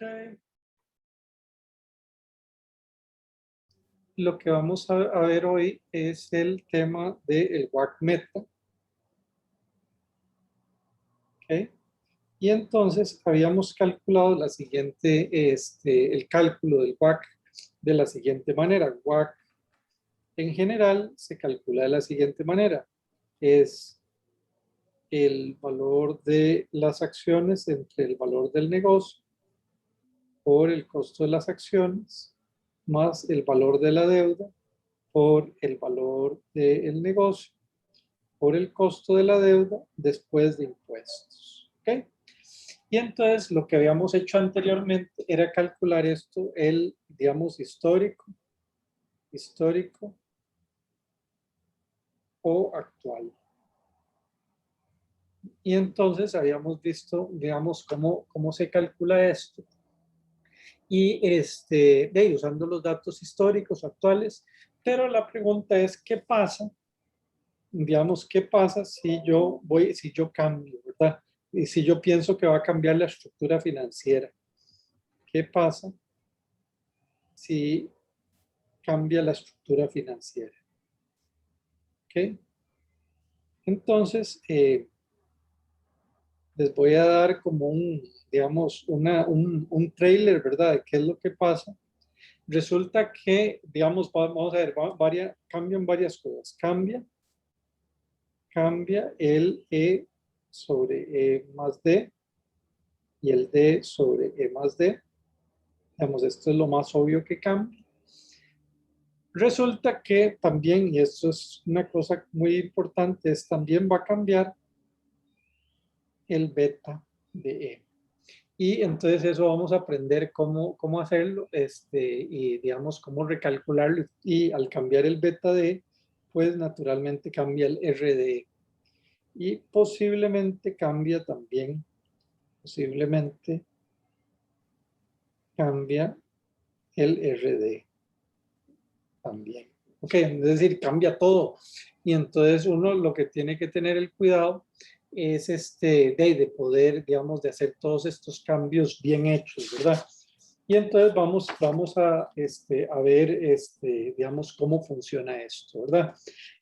Ok. Lo que vamos a ver hoy es el tema del WAC Meta. ¿Ok? Y entonces habíamos calculado la siguiente, el cálculo del WAC de la siguiente manera. WAC en general se calcula de la siguiente manera. Es el valor de las acciones entre el valor del negocio por el costo de las acciones más el valor de la deuda por el valor del negocio por el costo de la deuda después de impuestos. ¿Ok? Y entonces lo que habíamos hecho anteriormente era calcular esto, el, digamos, histórico o actual. Y entonces habíamos visto, digamos, cómo se calcula esto. Y usando los datos históricos actuales, pero la pregunta es, ¿qué pasa? Digamos, ¿qué pasa si yo cambio, ¿verdad? Y si yo pienso que va a cambiar la estructura financiera, ¿qué pasa si cambia la estructura financiera? ¿Ok? Entonces, les voy a dar como digamos, un trailer, ¿verdad? De qué es lo que pasa. Resulta que, digamos, vamos a ver, cambian varias cosas. Cambia el E sobre E más D y el D sobre E más D. Digamos, esto es lo más obvio que cambia. Resulta que también, y esto es una cosa muy importante, es también va a cambiar el beta de E. Y entonces eso vamos a aprender cómo hacerlo, y digamos cómo recalcularlo. Y al cambiar el beta de E, pues naturalmente cambia el RDE. Y posiblemente cambia también, cambia el RD también. Ok, es decir, cambia todo. Y entonces uno lo que tiene que tener el cuidado es de poder, digamos, de hacer todos estos cambios bien hechos, ¿verdad? Y entonces vamos a ver, digamos, cómo funciona esto, ¿verdad?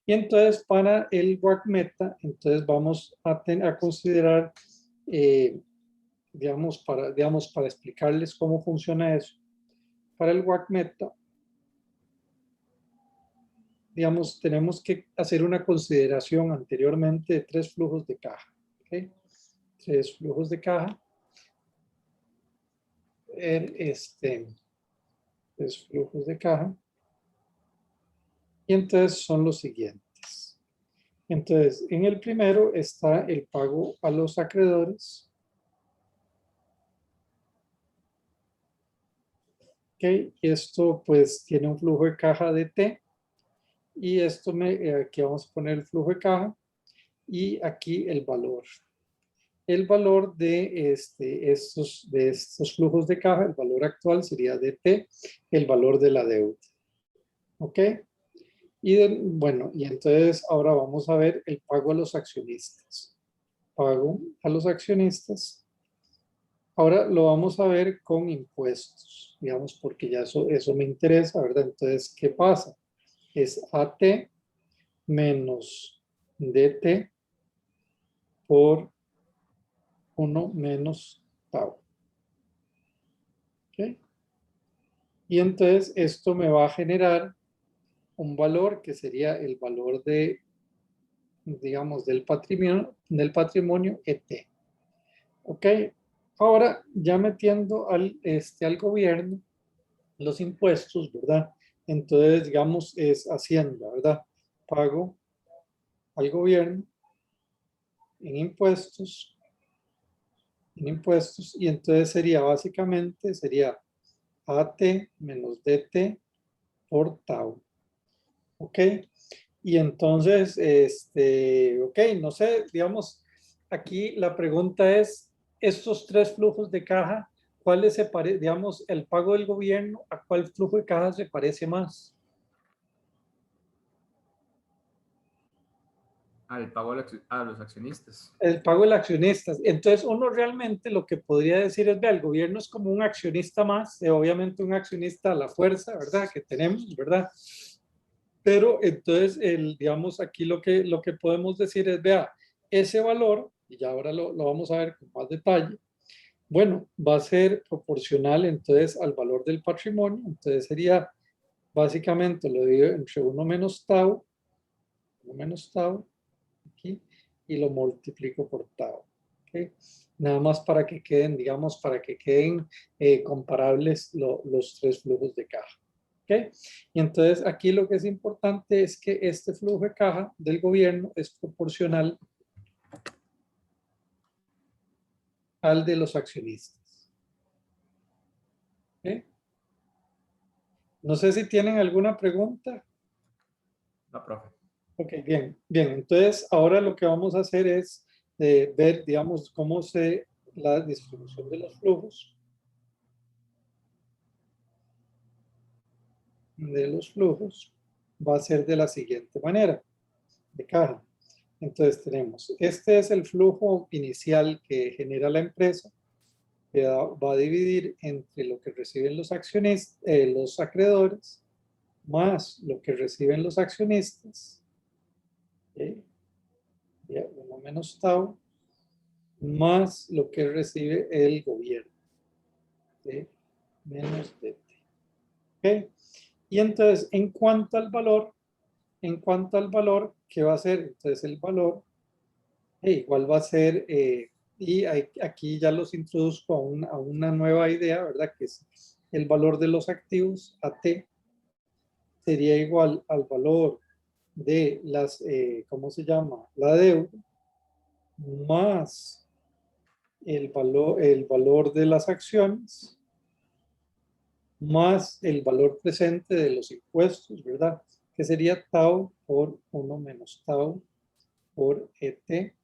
Y entonces para el WAC Meta, entonces vamos a considerar, para explicarles cómo funciona eso. Para el WAC Meta, digamos, tenemos que hacer una consideración anteriormente de 3 flujos de caja. ¿Okay? 3 flujos de caja. 3 flujos de caja. Y entonces son los siguientes. Entonces, en el primero está el pago a los acreedores. ¿Ok? Y esto pues tiene un flujo de caja de T. Y esto aquí vamos a poner el flujo de caja. Y aquí el valor. El valor de estos flujos de caja, el valor actual sería DT, el valor de la deuda. ¿Ok? Bueno, y entonces ahora vamos a ver el pago a los accionistas. Pago a los accionistas. Ahora lo vamos a ver con impuestos, digamos, porque ya eso me interesa, ¿verdad? Entonces, ¿qué pasa? Es AT menos DT por 1 menos tau. ¿Ok? Y entonces esto me va a generar un valor que sería el valor de, digamos, del patrimonio ET. ¿Ok? Ahora, ya metiendo al gobierno los impuestos, ¿verdad? Entonces, digamos, es Hacienda, ¿verdad? Pago al gobierno en impuestos, y entonces sería AT menos DT por tau. ¿Ok? Y entonces, ok, no sé, digamos, aquí la pregunta es, estos 3 flujos de caja, ¿cuáles se parece, digamos, el pago del gobierno, a cuál flujo de caja se parece más? Al pago a los accionistas. El pago del accionista. Entonces, uno realmente lo que podría decir es, vea, el gobierno es como un accionista más, obviamente un accionista a la fuerza, ¿verdad? Que tenemos, ¿verdad? Pero entonces, digamos, aquí lo que podemos decir es, vea, ese valor, y ya ahora lo vamos a ver con más detalle, bueno, va a ser proporcional entonces al valor del patrimonio, entonces sería básicamente lo divido entre 1 menos tau, aquí, y lo multiplico por tau. ¿Okay? Nada más para que queden, digamos, para que queden comparables los tres flujos de caja. ¿Okay? Y entonces aquí lo que es importante es que este flujo de caja del gobierno es proporcional al de los accionistas. ¿Okay? No sé si tienen alguna pregunta. No, profe. Ok, bien, bien. Entonces, ahora lo que vamos a hacer es ver, digamos, cómo se la distribución de los flujos. Va a ser de la siguiente manera, de caja. Entonces tenemos, este es el flujo inicial que genera la empresa, que va a dividir entre lo que reciben los accionistas, los acreedores, más lo que reciben los accionistas, ¿okay? 1 menos tau, más lo que recibe el gobierno, ¿okay? Menos dt. ¿Okay? Y entonces, en cuanto al valor, ¿qué va a ser? Entonces, el valor igual va a ser, y aquí ya los introduzco a una nueva idea, ¿verdad? Que es el valor de los activos, AT, sería igual al valor de las, ¿cómo se llama? La deuda, más el valor de las acciones, más el valor presente de los impuestos, ¿verdad? Que sería tau por 1 menos tau por ET.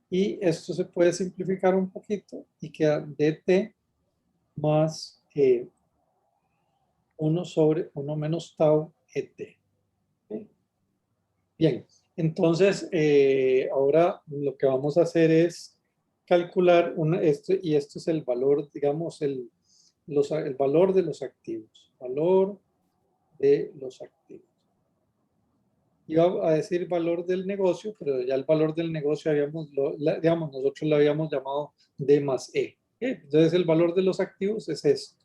Y esto se puede simplificar un poquito y queda dt más 1 sobre 1 menos tau ET. ¿Okay? Bien, entonces ahora lo que vamos a hacer es calcular y esto es el valor, digamos, el valor de los activos. Valor de los activos. Iba a decir valor del negocio, pero ya el valor del negocio digamos, nosotros lo habíamos llamado D más E. ¿Okay? Entonces el valor de los activos es esto.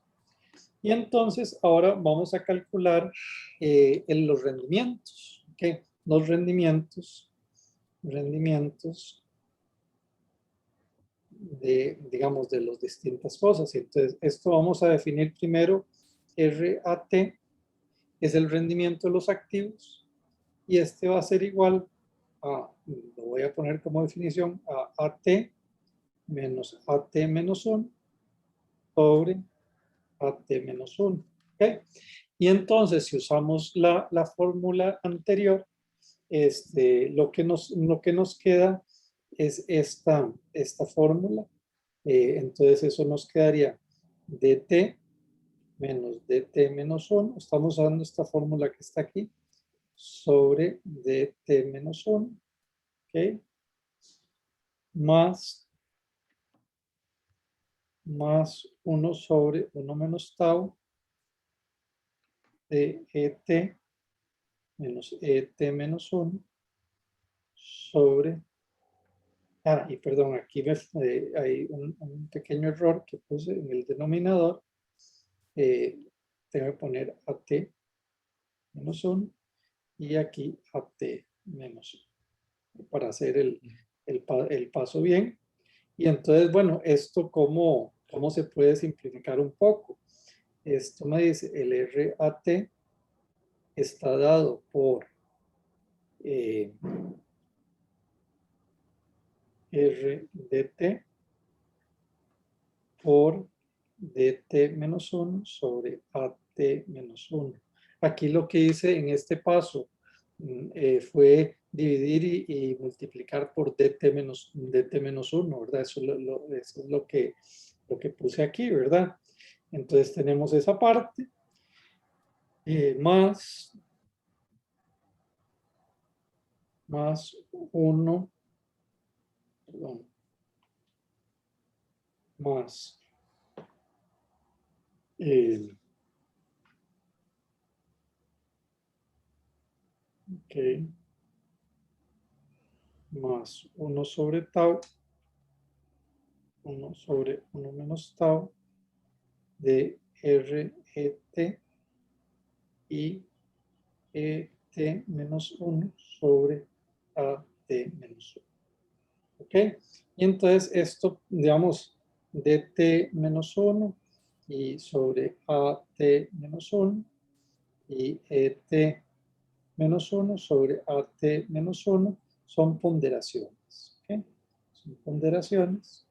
Y entonces ahora vamos a calcular los rendimientos. ¿Okay? Los rendimientos de, digamos, de las distintas cosas. Entonces esto vamos a definir primero RAT, es el rendimiento de los activos. Y este va a ser igual a, lo voy a poner como definición, a AT menos AT menos 1 sobre AT menos 1. ¿Okay? Y entonces, si usamos la fórmula anterior, lo que nos queda es esta fórmula. Entonces, eso nos quedaría dt menos dt menos 1. Estamos usando esta fórmula que está aquí sobre dt menos 1. ¿Okay? Más 1 sobre 1 menos tau de ET menos ET menos 1 sobre, y perdón, aquí hay un pequeño error que puse en el denominador, tengo que poner AT menos 1 y aquí AT menos 1 para hacer el paso bien. Y entonces, bueno, esto cómo se puede simplificar un poco. Esto me dice el RAT está dado por RDT por DT menos 1 sobre AT menos 1. Aquí lo que hice en este paso fue dividir y multiplicar por DT menos 1, ¿verdad? Eso es lo que puse aquí, ¿verdad? Entonces tenemos esa parte más más 1, perdón, más ok, más 1 sobre tau, 1 sobre 1 menos tau de RET y ET menos 1 sobre AT menos 1. ¿Ok? Y entonces esto, digamos, DT menos 1 y sobre AT menos 1 y ET menos 1 sobre AT menos 1 son ponderaciones. ¿Ok? Son ponderaciones.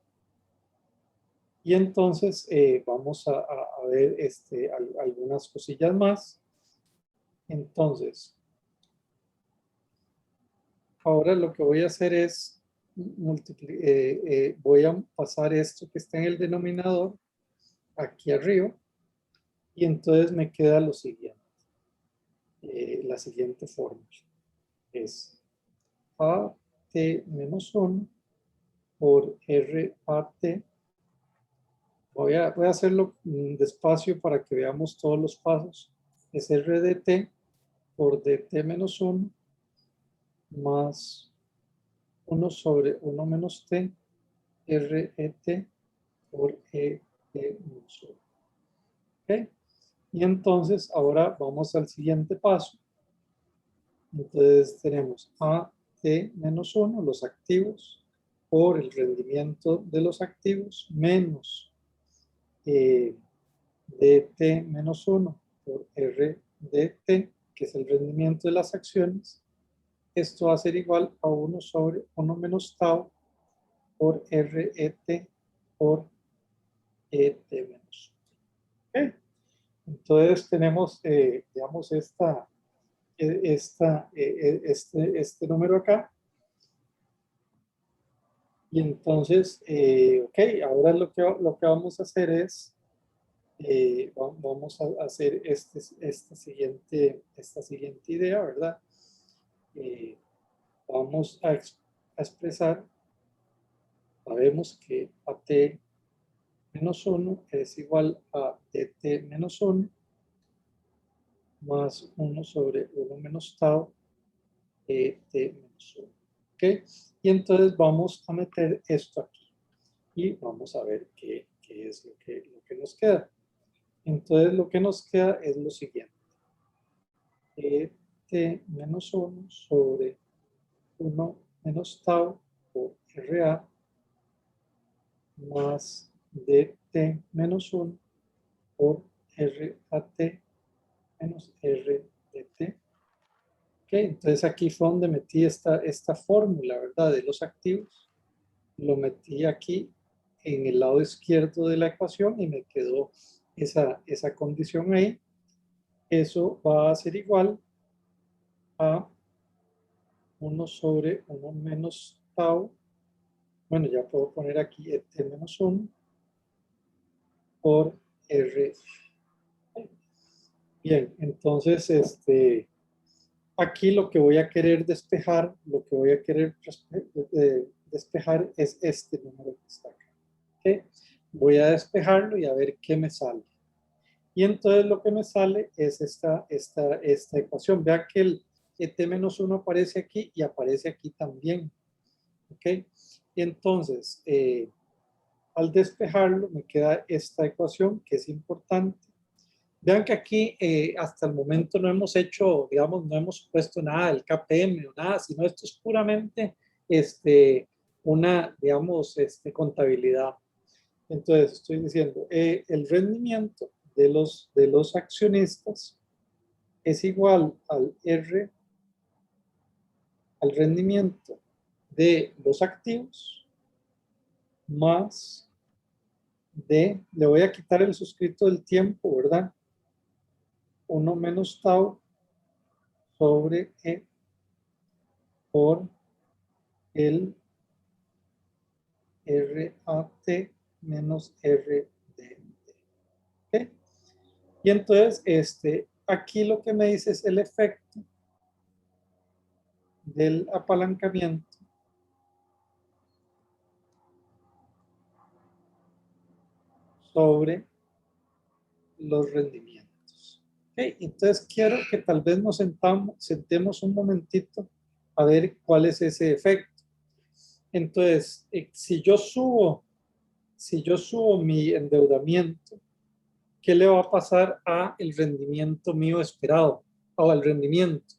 Y entonces vamos a ver algunas cosillas más. Entonces, ahora lo que voy a hacer es voy a pasar esto que está en el denominador aquí arriba y entonces me queda lo siguiente. La siguiente fórmula es AT menos 1 por RAT. Voy a hacerlo despacio para que veamos todos los pasos. Es RDT por DT menos 1 más 1 sobre 1 menos T RET por ET menos 1. ¿Ok? Y entonces ahora vamos al siguiente paso. Entonces tenemos AT menos 1, los activos, por el rendimiento de los activos, menos DT menos 1 por RDT, que es el rendimiento de las acciones. Esto va a ser igual a 1 sobre 1 menos tau por RET por ET menos 1. ¿Okay? Entonces tenemos, digamos, este número acá. Y entonces, ok, ahora lo que vamos a hacer es, vamos a hacer esta siguiente idea, ¿verdad? Vamos a expresar, sabemos que AT menos 1 es igual a DT menos 1 más 1 sobre 1 menos tau T menos 1. ¿Ok? Y entonces vamos a meter esto aquí y vamos a ver qué es lo que nos queda. Entonces lo que nos queda es lo siguiente. T menos 1 sobre 1 menos tau por RA más DT menos 1 por RAT menos RDT. Okay, entonces aquí fue donde metí esta fórmula, ¿verdad? De los activos. Lo metí aquí en el lado izquierdo de la ecuación y me quedó esa condición ahí. Eso va a ser igual a 1 sobre 1 menos tau. Bueno, ya puedo poner aquí T menos 1 por R. Bien, entonces aquí lo que voy a querer despejar, despejar es este número que está acá. ¿Okay? Voy a despejarlo y a ver qué me sale. Y entonces lo que me sale es esta ecuación. Vean que el T-1 aparece aquí y aparece aquí también. ¿Ok? Y entonces, al despejarlo, me queda esta ecuación que es importante. Vean que aquí hasta el momento no hemos hecho, digamos, no hemos puesto nada del KPM o nada, sino esto es puramente una, digamos, contabilidad. Entonces, estoy diciendo, el rendimiento de los accionistas es igual al rendimiento de los activos más le voy a quitar el suscrito del tiempo, ¿verdad? 1 menos tau sobre E por el RAT menos RDT. ¿Okay? Y entonces, aquí lo que me dice es el efecto del apalancamiento sobre los rendimientos. Okay, entonces quiero que tal vez nos sentemos un momentito a ver cuál es ese efecto. Entonces, si yo subo mi endeudamiento, ¿qué le va a pasar a el rendimiento mío esperado o al rendimiento?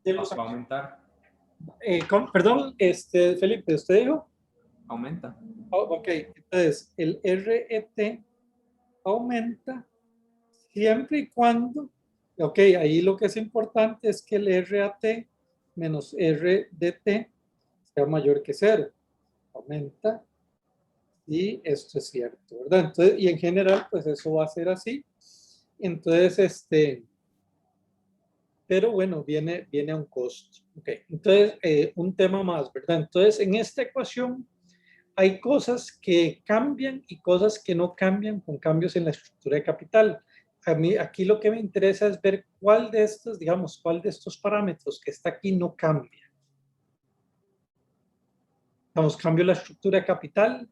Va a aumentar. Perdón, Felipe, ¿usted dijo? Aumenta. Oh, ok, entonces el RET aumenta siempre y cuando, ok, ahí lo que es importante es que el RAT menos RDT sea mayor que 0. Aumenta y esto es cierto, ¿verdad? Entonces, y en general, pues eso va a ser así. Entonces, pero bueno, viene a un costo. Ok, entonces, un tema más, ¿verdad? Entonces, en esta ecuación hay cosas que cambian y cosas que no cambian con cambios en la estructura de capital. A mí aquí lo que me interesa es ver cuál de estos, digamos, cuál de estos parámetros que está aquí no cambia. Vamos, cambio la estructura de capital.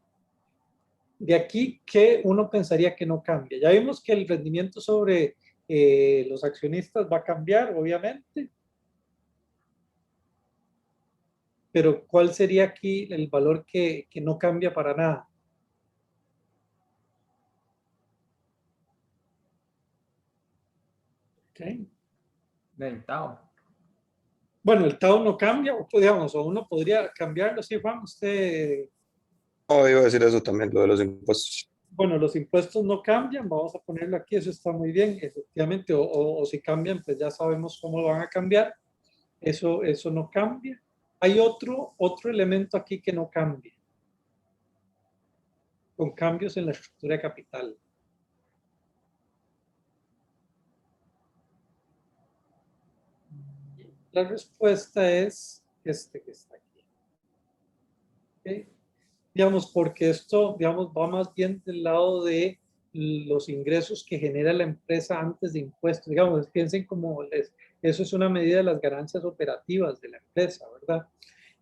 De aquí que uno pensaría que no cambia. Ya vimos que el rendimiento sobre los accionistas va a cambiar, obviamente. Pero ¿cuál sería aquí el valor que no cambia para nada? Okay. Tao. Bueno, el Tao no cambia, o digamos, o uno podría cambiarlo, sí, Juan, usted. No, iba a decir eso también, lo de los impuestos. Bueno, los impuestos no cambian, vamos a ponerlo aquí, eso está muy bien, efectivamente, o si cambian, pues ya sabemos cómo lo van a cambiar, eso no cambia. Hay otro elemento aquí que no cambia, con cambios en la estructura de capital. La respuesta es este que está aquí. ¿Okay? Digamos, porque esto, digamos, va más bien del lado de los ingresos que genera la empresa antes de impuestos. Digamos, piensen como eso es una medida de las ganancias operativas de la empresa, ¿verdad?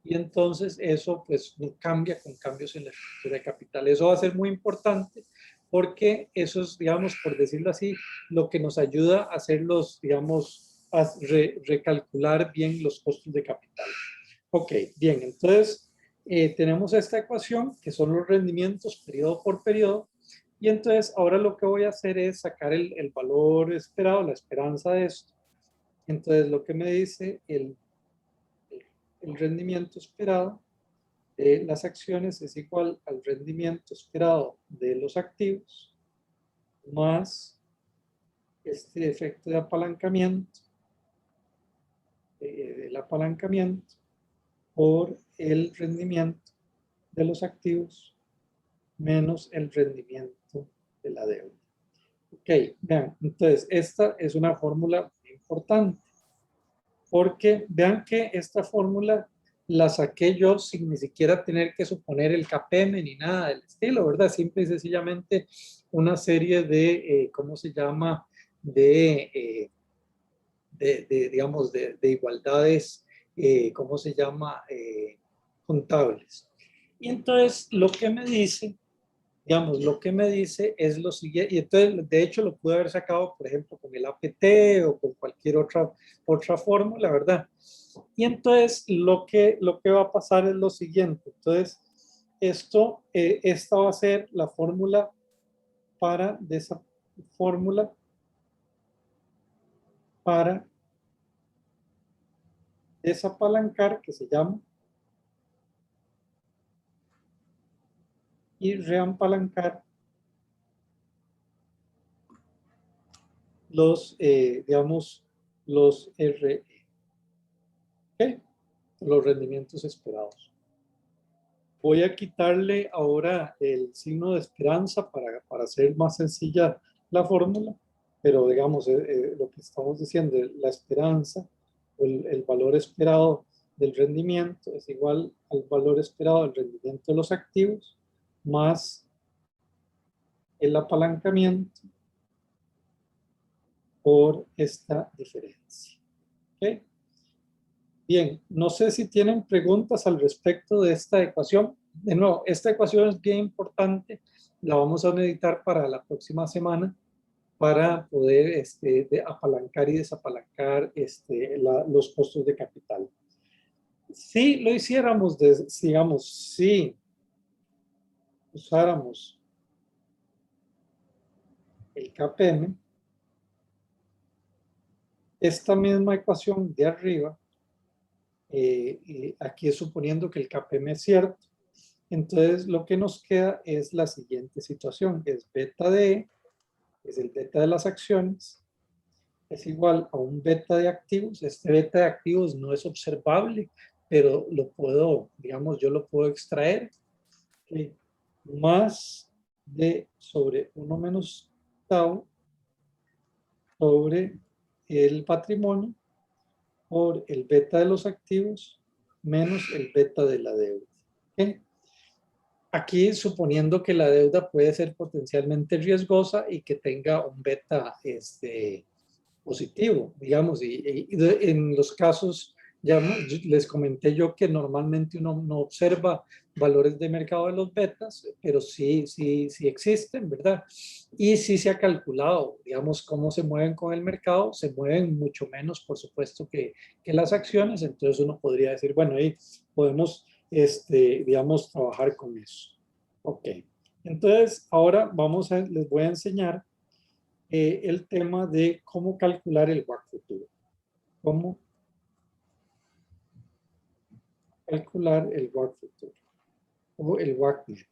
Y entonces eso pues no cambia con cambios en la estructura de capital. Eso va a ser muy importante porque eso es, digamos, por decirlo así, lo que nos ayuda a hacer los, digamos, a recalcular bien los costos de capital. Ok, bien, entonces tenemos esta ecuación que son los rendimientos periodo por periodo y entonces ahora lo que voy a hacer es sacar el valor esperado, la esperanza de esto. Entonces lo que me dice el rendimiento esperado de las acciones es igual al rendimiento esperado de los activos más este efecto de apalancamiento del apalancamiento por el rendimiento de los activos menos el rendimiento de la deuda. Ok, vean, entonces esta es una fórmula muy importante porque vean que esta fórmula la saqué yo sin ni siquiera tener que suponer el KPM ni nada del estilo, ¿verdad? Simple y sencillamente una serie de, ¿cómo se llama? Digamos, de igualdades, ¿cómo se llama? Contables. Y entonces lo que me dice, digamos, lo que me dice es lo siguiente, y entonces de hecho lo pude haber sacado, por ejemplo, con el APT o con cualquier otra fórmula, ¿verdad? Y entonces lo que va a pasar es lo siguiente, entonces esta va a ser la fórmula de esa fórmula para desapalancar, que se llama, y reapalancar los, digamos, los RE, ¿okay? Los rendimientos esperados. Voy a quitarle ahora el signo de esperanza para hacer más sencilla la fórmula, pero digamos, lo que estamos diciendo, la esperanza o el valor esperado del rendimiento es igual al valor esperado del rendimiento de los activos más el apalancamiento por esta diferencia. ¿Ok? Bien, no sé si tienen preguntas al respecto de esta ecuación. De nuevo, esta ecuación es bien importante. La vamos a necesitar para la próxima semana para poder apalancar y desapalancar los costos de capital. Si lo hiciéramos, digamos, si usáramos el KPM, esta misma ecuación de arriba, aquí es suponiendo que el KPM es cierto, entonces lo que nos queda es la siguiente situación, es beta de, es el beta de las acciones, es igual a un beta de activos. Este beta de activos no es observable, pero lo puedo, digamos, yo lo puedo extraer, ¿okay? Más de sobre 1 menos tau sobre el patrimonio por el beta de los activos menos el beta de la deuda. ¿Okay? Aquí suponiendo que la deuda puede ser potencialmente riesgosa y que tenga un beta positivo, digamos, y en los casos, ya les comenté yo que normalmente uno no observa valores de mercado de los betas, pero sí existen, ¿verdad? Y sí se ha calculado, digamos, cómo se mueven con el mercado, se mueven mucho menos, por supuesto, que las acciones, entonces uno podría decir, bueno, ahí podemos, digamos, trabajar con eso. Ok, entonces ahora les voy a enseñar el tema de cómo calcular el WACC futuro. Cómo calcular el WACC futuro o el WACC net.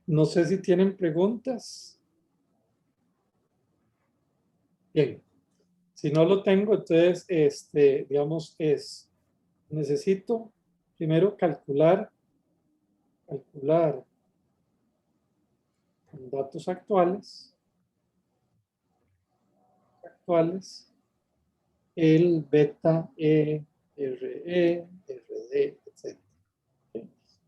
No sé si tienen preguntas. Bien. Si no lo tengo, entonces, digamos, necesito primero calcular con datos actuales, el beta E, RE, RD, etc.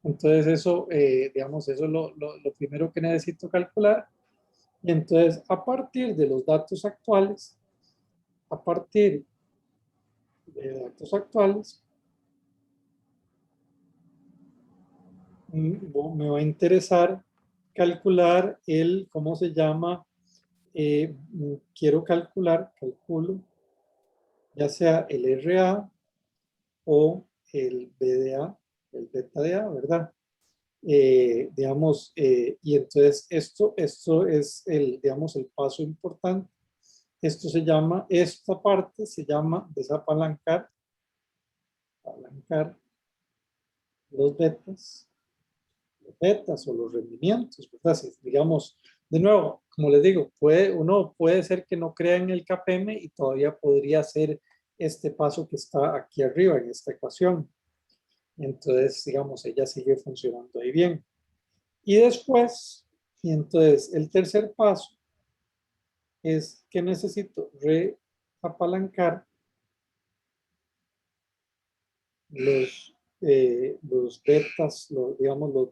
Entonces eso, digamos, eso es lo primero que necesito calcular. Y entonces, a partir de los datos actuales, me va a interesar calcular ¿cómo se llama? Quiero calculo, ya sea el RA o el BDA, el beta DA, ¿verdad? Digamos, y entonces esto es digamos, el paso importante. Esta parte se llama desapalancar los betas o los rendimientos, ¿verdad? Si, digamos, de nuevo, como les digo, uno puede ser que no crea en el KPM y todavía podría hacer este paso que está aquí arriba en esta ecuación. Entonces, digamos, ella sigue funcionando ahí bien. Y después, y entonces el tercer paso es que necesito reapalancar los betas, digamos, los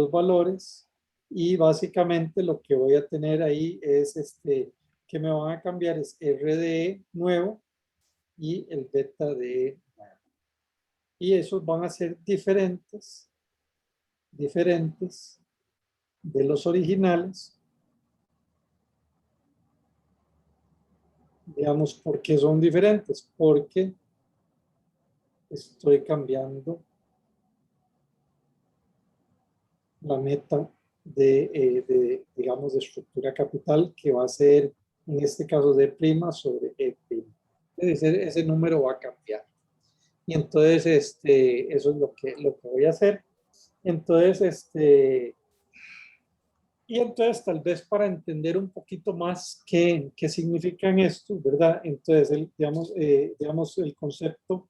valores, y básicamente lo que voy a tener ahí es que me van a cambiar es RDE nuevo y el beta de nuevo. Y esos van a ser diferentes de los originales. Digamos, ¿por qué son diferentes? Porque estoy cambiando la meta digamos, de estructura capital, que va a ser, en este caso, D' sobre E'. Ese número va a cambiar. Y entonces, eso es lo que voy a hacer. Entonces, y entonces tal vez para entender un poquito más qué significan esto, ¿verdad? Entonces, digamos, el concepto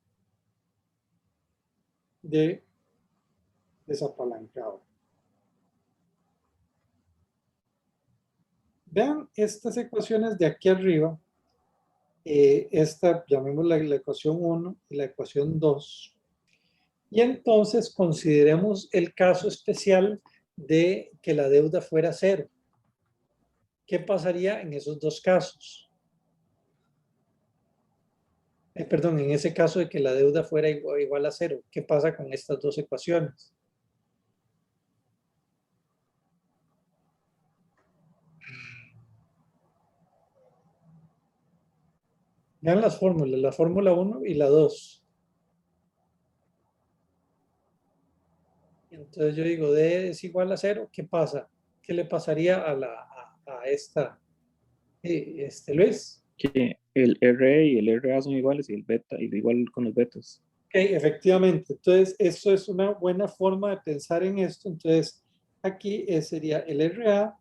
de desapalancado. Vean estas ecuaciones de aquí arriba. Esta, llamémosla la ecuación 1 y la ecuación 2. Y entonces consideremos el caso especial de que la deuda fuera cero. ¿qué pasaría en esos dos casos? Perdón, en ese caso de que la deuda fuera igual a cero, ¿qué pasa con estas dos ecuaciones? Vean las fórmulas, la fórmula 1 y la 2. Entonces yo digo, D es igual a 0, ¿qué pasa? ¿Qué le pasaría a esta, Luis? Que el RE y el RA son iguales y el beta, y igual con los betas. Ok, efectivamente. Entonces, eso es una buena forma de pensar en esto. Entonces, aquí sería el RA,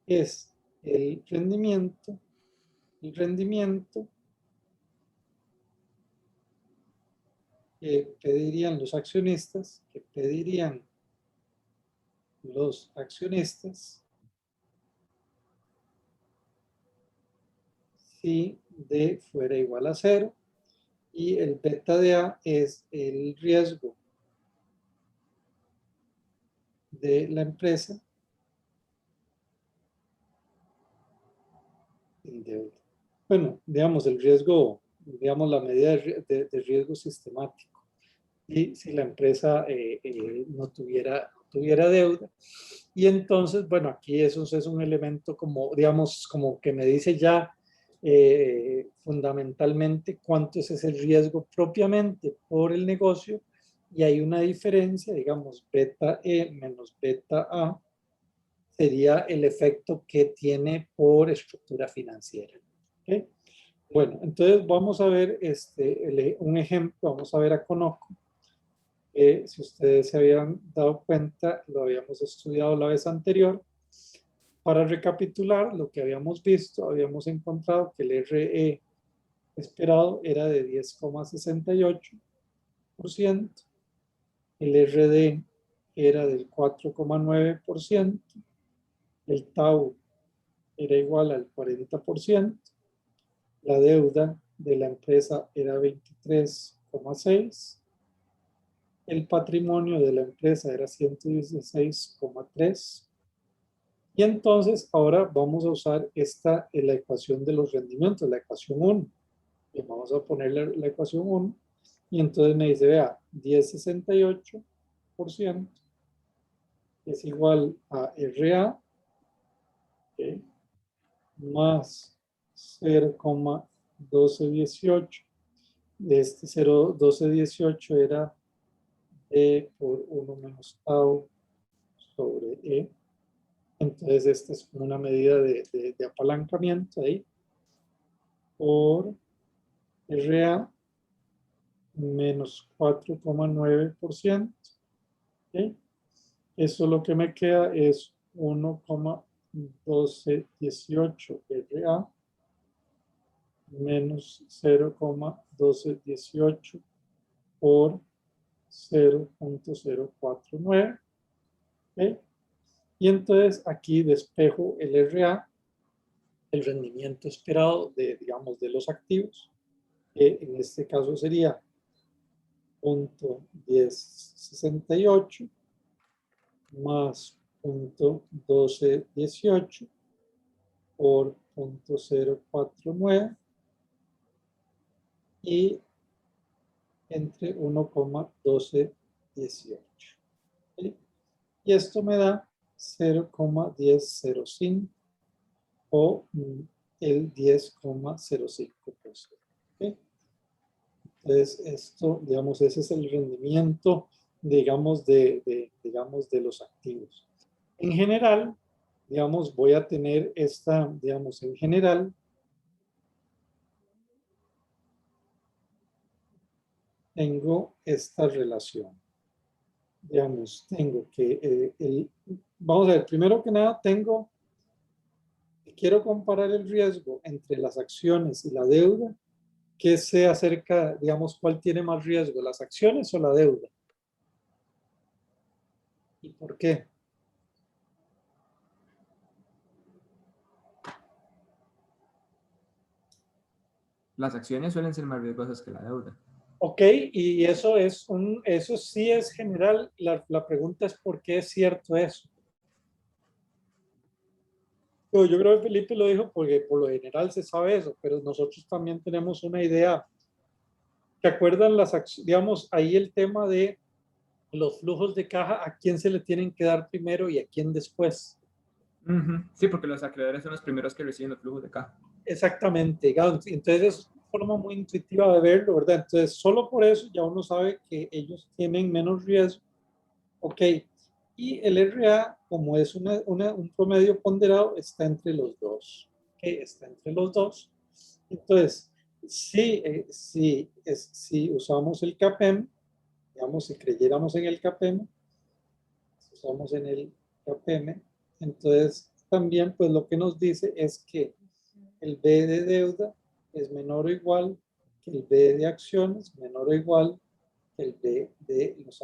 es el rendimiento que pedirían los accionistas, si D fuera igual a 0, y el beta de A es el riesgo de la empresa en deuda. Bueno, digamos el riesgo, digamos la medida de riesgo sistemático. Y si la empresa no tuviera deuda. Y entonces, bueno, aquí eso es un elemento como, digamos, como que me dice ya fundamentalmente cuánto es ese riesgo propiamente por el negocio, y hay una diferencia, digamos, beta E menos beta A sería el efecto que tiene por estructura financiera. ¿Okay? Bueno, entonces vamos a ver un ejemplo, vamos a ver a Conoco. Si ustedes se habían dado cuenta, lo habíamos estudiado la vez anterior. Para recapitular lo que habíamos visto, habíamos encontrado que el RE esperado era de 10,68%, el RD era del 4,9%, el TAU era igual al 40%, la deuda de la empresa era 23,6%, el patrimonio de la empresa era 116,3%. Y entonces ahora vamos a usar la ecuación de los rendimientos, la ecuación 1. Y vamos a ponerle la ecuación 1. Y entonces me dice, vea, 10,68% es igual a RA, ¿okay?, más 0,1218. Este 0,1218 era E por 1 menos tau sobre E. Entonces, esta es una medida de apalancamiento ahí por RA menos 4,9%. ¿Okay? Eso lo que me queda es 1,1218 RA menos 0,1218 por 0,049. ¿Okay? Y entonces aquí despejo el RA, el rendimiento esperado digamos, de los activos, que en este caso sería 0,1068 más 0,1218 por 0,049 y entre 1,1218. ¿Sí? Y esto me da 0,1005 o el 10,05%. ¿Okay? Entonces, esto, digamos, ese es el rendimiento, digamos, digamos, de los activos. En general, digamos, voy a tener digamos, en general, tengo esta relación. Digamos, tengo que, vamos a ver, primero que nada, quiero comparar el riesgo entre las acciones y la deuda. ¿Qué se acerca, digamos, cuál tiene más riesgo, las acciones o la deuda? ¿Y por qué? Las acciones suelen ser más riesgosas que la deuda. Ok, y eso sí es general. La pregunta es ¿por qué es cierto eso? Yo creo que Felipe lo dijo porque por lo general se sabe eso, pero nosotros también tenemos una idea. ¿Te acuerdan digamos, ahí el tema de los flujos de caja, a quién se le tienen que dar primero y a quién después? Ujú. Sí, porque los acreedores son los primeros que reciben los flujos de caja. Exactamente, digamos, entonces es una forma muy intuitiva de verlo, ¿verdad? Entonces, solo por eso ya uno sabe que ellos tienen menos riesgo. Ok, y el RA, como es un promedio ponderado, está entre los dos. Ok, está entre los dos. Entonces, si usamos el CAPEM, digamos, si creyéramos en el CAPEM, si usamos en el CAPEM, entonces también pues lo que nos dice es que el B de deuda es menor o igual que el B de acciones, menor o igual que el B de los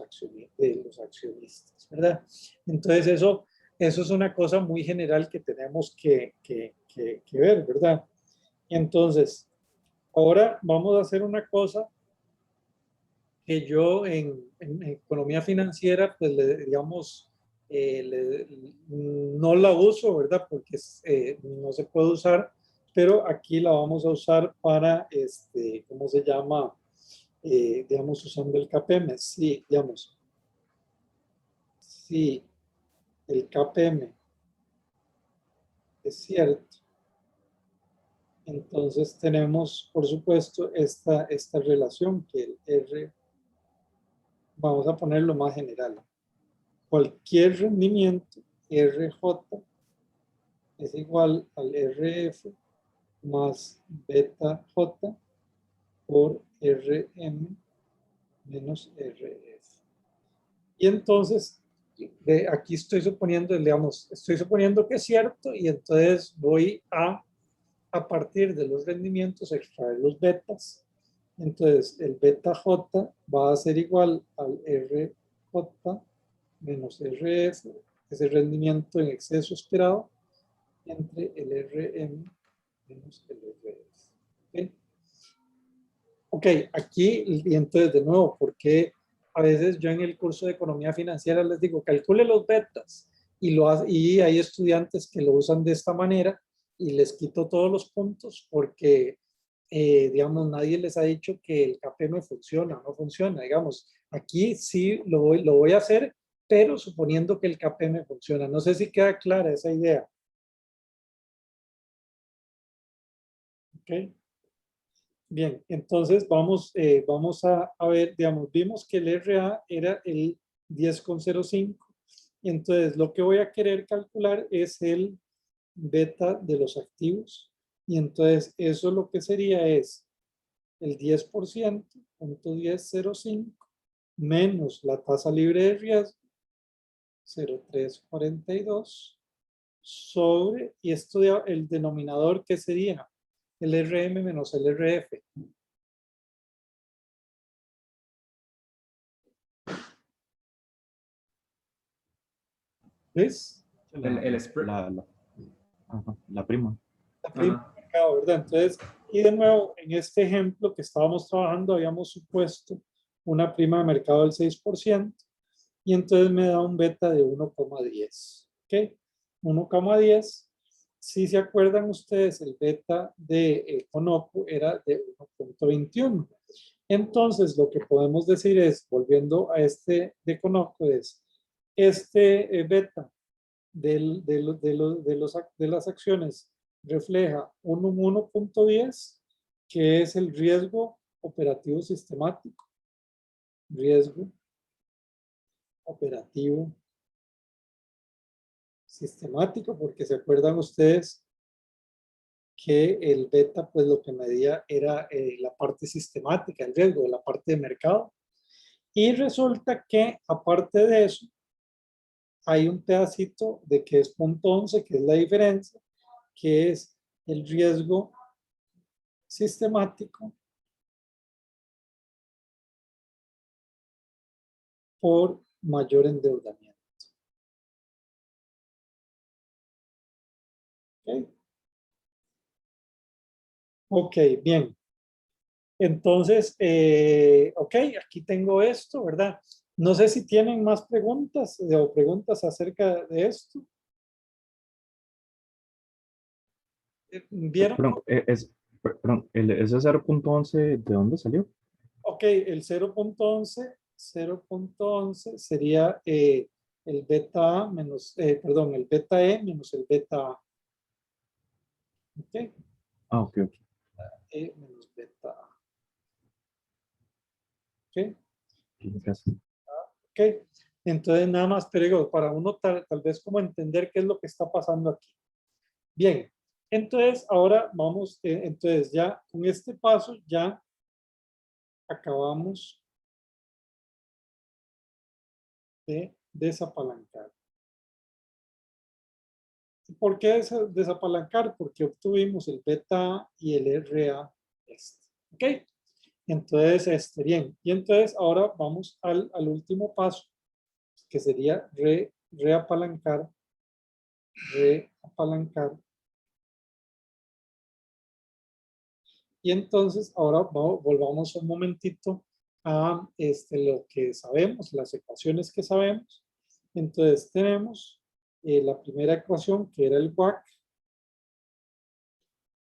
accionistas, ¿verdad? Entonces eso es una cosa muy general que tenemos que ver, ¿verdad? Y entonces, ahora vamos a hacer una cosa que yo en economía financiera, pues digamos, no la uso, ¿verdad? Porque no se puede usar, pero aquí la vamos a usar para, ¿cómo se llama? Digamos, usando el KPM. Sí, digamos, si el KPM es cierto, entonces tenemos, por supuesto, esta relación que el R, vamos a ponerlo más general. Cualquier rendimiento RJ es igual al RF más beta J por RM menos RF. Y entonces, aquí estoy suponiendo, digamos, estoy suponiendo que es cierto y entonces voy a partir de los rendimientos, extraer los betas. Entonces, el beta J va a ser igual al RJ menos RF, que es el rendimiento en exceso esperado, entre el RM menos el RF. Ok, aquí, y entonces de nuevo, porque a veces yo en el curso de economía financiera les digo, calcule los betas, y hay estudiantes que lo usan de esta manera y les quito todos los puntos porque, digamos, nadie les ha dicho que el KPM funciona, no funciona, digamos. Aquí sí lo voy a hacer, pero suponiendo que el KPM funciona. No sé si queda clara esa idea. Ok. Bien, entonces vamos a ver, digamos, vimos que el RA era el 10,05. Y entonces lo que voy a querer calcular es el beta de los activos. Y entonces eso lo que sería es el 10%, punto 1005, menos la tasa libre de riesgo, 0,342, sobre, y esto el denominador que sería el RM menos el RF. ¿Ves? El spread. La prima. La prima Ajá. de mercado, ¿verdad? Entonces, y de nuevo, en este ejemplo que estábamos trabajando, habíamos supuesto una prima de mercado del 6%, y entonces me da un beta de 1,10. ¿Ok? 1,10. Si se acuerdan ustedes, el beta de Conoco era de 1,21. Entonces, lo que podemos decir es, volviendo a este de Conoco, es este beta de las acciones refleja un 1,10, que es el riesgo operativo sistemático. Riesgo operativo sistemático, porque se acuerdan ustedes que el beta, pues lo que medía era la parte sistemática, el riesgo de la parte de mercado. Y resulta que, aparte de eso, hay un pedacito de que es 0,11, que es la diferencia, que es el riesgo sistemático por mayor endeudamiento. ¿Ok? Ok, bien. Entonces, ok, aquí tengo esto, ¿verdad? No sé si tienen más preguntas o preguntas acerca de esto. ¿Vieron? Perdón, perdón, ese 0.11, ¿de dónde salió? Ok, el 0.11 sería el beta A menos, perdón, el beta E menos el beta A. Ok, Ah, ok, ok. E menos beta A. Ok, Gracias. ok. Entonces nada más, pero digo, para uno tal vez como entender qué es lo que está pasando aquí. Bien, entonces ahora vamos, entonces ya con este paso ya acabamos de desapalancar. ¿Por qué desapalancar? Porque obtuvimos el beta y el RA este. ¿Ok? Entonces, bien. Y entonces ahora vamos al último paso, que sería reapalancar. Y entonces ahora volvamos un momentito a lo que sabemos, las ecuaciones que sabemos. Entonces tenemos la primera ecuación que era el WACC,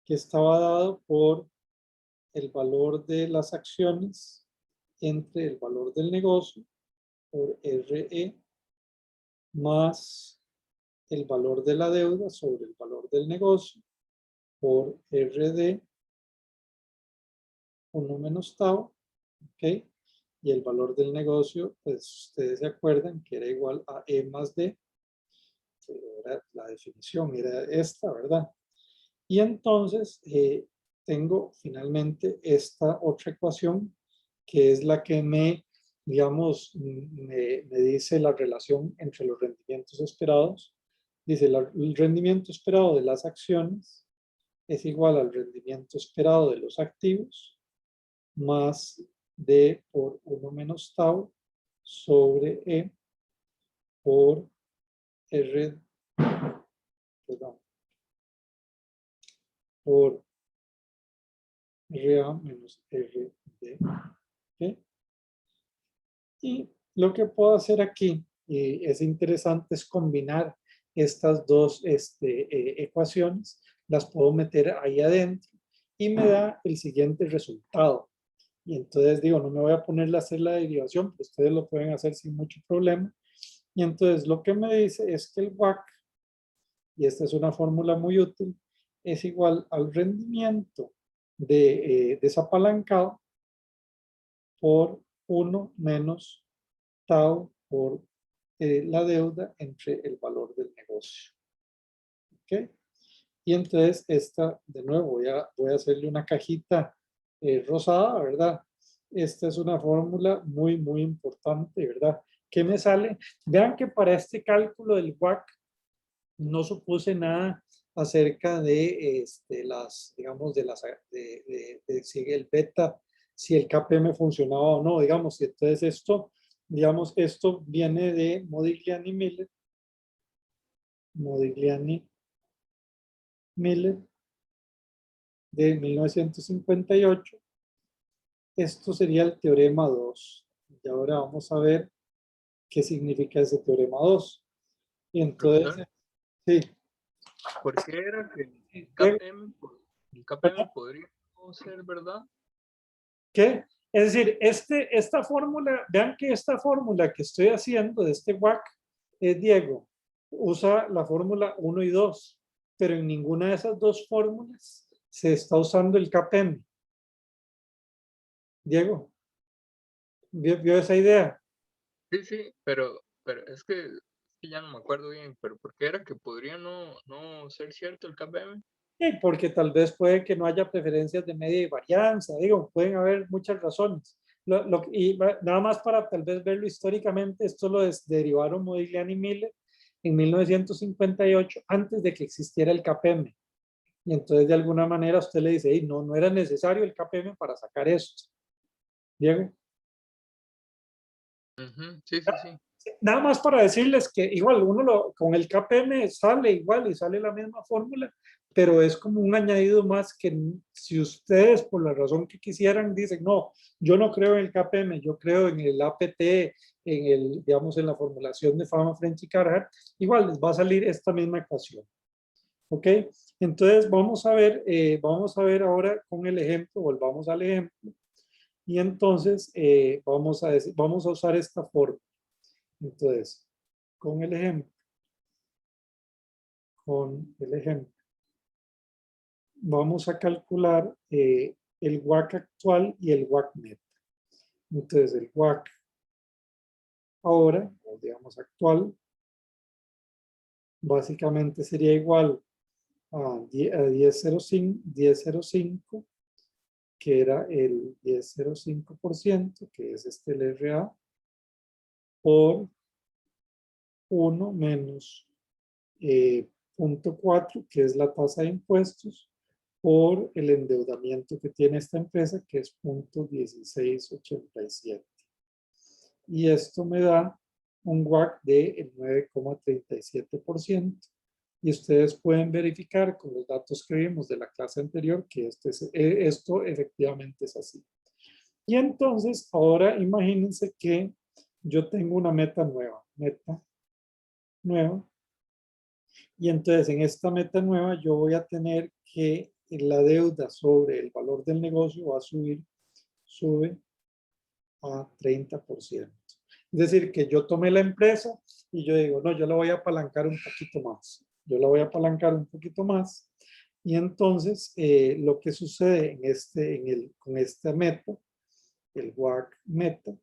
que estaba dado por el valor de las acciones entre el valor del negocio por RE más el valor de la deuda sobre el valor del negocio por RD 1 menos tau, ¿ok? Y el valor del negocio, pues ustedes se acuerdan que era igual a E más D, que era, la definición era esta, ¿verdad? Y entonces tengo finalmente esta otra ecuación que es la que digamos, me dice la relación entre los rendimientos esperados. Dice, el rendimiento esperado de las acciones es igual al rendimiento esperado de los activos más D por 1 menos tau sobre E por R, perdón, por RA menos RD. ¿Okay? Y lo que puedo hacer aquí, y es interesante, es combinar estas dos ecuaciones, las puedo meter ahí adentro y me da el siguiente resultado. Y entonces digo, no me voy a poner a hacer la derivación, pero ustedes lo pueden hacer sin mucho problema. Y entonces lo que me dice es que el WACC, y esta es una fórmula muy útil, es igual al rendimiento de desapalancado por 1 menos tau por la deuda entre el valor del negocio. ¿Ok? Y entonces esta, de nuevo, voy a hacerle una cajita rosada, ¿verdad? Esta es una fórmula muy, muy importante, ¿verdad? ¿Qué me sale? Vean que para este cálculo del WACC no supuse nada acerca de digamos, de si el beta, si el KPM funcionaba o no, digamos, y entonces esto, digamos, esto viene de Modigliani-Miller, de 1958. Esto sería el teorema 2. Y ahora vamos a ver qué significa ese teorema 2. Y entonces, sí. ¿Por qué era que el KPM podría no ser verdad? ¿Qué? Es decir, esta fórmula, vean que esta fórmula que estoy haciendo de este WACC, Diego, usa la fórmula 1 y 2, pero en ninguna de esas dos fórmulas se está usando el KPM. Diego, ¿vio esa idea? Sí, pero es que ya no me acuerdo bien, pero ¿por qué era que podría no ser cierto el KPM? Porque tal vez puede que no haya preferencias de media y varianza, digo, pueden haber muchas razones. Y nada más para tal vez verlo históricamente, esto lo derivaron Modigliani y Miller en 1958, antes de que existiera el KPM. Y entonces de alguna manera usted le dice, no era necesario el KPM para sacar esto. Diego. Sí. Nada más para decirles que igual con el KPM sale igual y sale la misma fórmula, pero es como un añadido más que si ustedes por la razón que quisieran dicen, no, yo no creo en el KPM, yo creo en el APT, digamos, en la formulación de Fama, French y Carhart, igual les va a salir esta misma ecuación. ¿Ok? Entonces vamos a ver ahora con el ejemplo, volvamos al ejemplo. Y entonces vamos a usar esta forma. Entonces, con el ejemplo, vamos a calcular el WACC actual y el WACC meta. Entonces, el WACC ahora, o digamos actual, básicamente sería igual a 10.05, que era el 10.05%, que es el RA, por 1 menos 0.4, que es la tasa de impuestos, por el endeudamiento que tiene esta empresa, que es 0.1687. Y esto me da un WACC de 9,37%. Y ustedes pueden verificar con los datos que vimos de la clase anterior que esto efectivamente es así. Y entonces, ahora imagínense que yo tengo una meta nueva. Y entonces en esta meta nueva yo voy a tener que la deuda sobre el valor del negocio va a sube a 30%. Es decir, que yo tomé la empresa y yo digo, no, yo la voy a apalancar un poquito más. Yo la voy a apalancar un poquito más. Y entonces lo que sucede con esta meta, el WACC meta,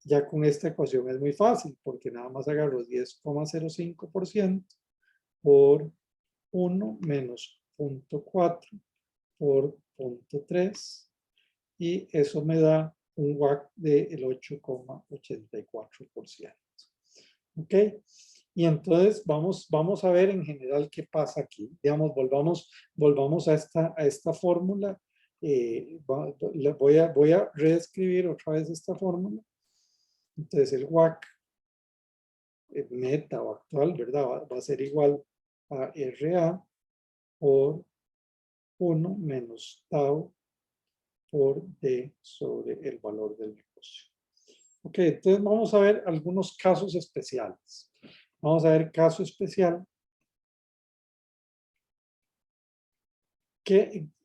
ya con esta ecuación es muy fácil porque nada más agarro 10,05% por 1 menos 0.4 por 0.3 y eso me da un WACC del 8,84%. ¿Ok? Y entonces vamos a ver en general qué pasa aquí. Digamos, volvamos a esta fórmula. Voy a reescribir otra vez esta fórmula. Entonces el WACC meta o actual, ¿verdad? Va a ser igual a RA por 1 menos tau por D sobre el valor del negocio. Ok, entonces vamos a ver algunos casos especiales. Vamos a ver caso especial.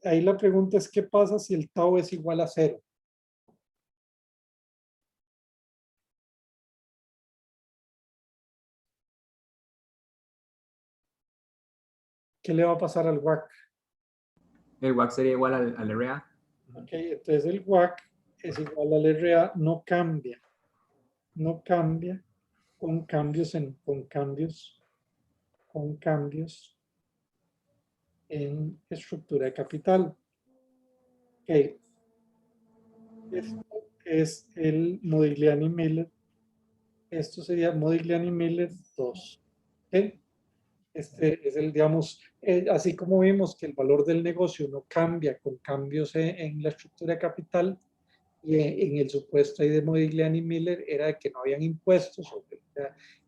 Ahí la pregunta es, ¿qué pasa si el tau es igual a 0? ¿Qué le va a pasar al WACC? El WACC sería igual al RA. Ok, entonces el WACC es igual al RA, no cambia con cambios en estructura de capital. Ok, esto es el Modigliani-Miller. Esto sería Modigliani-Miller 2. ¿Ok? Este es digamos, así como vimos que el valor del negocio no cambia con cambios en la estructura de capital, y en el supuesto ahí de Modigliani-Miller era de que no habían impuestos.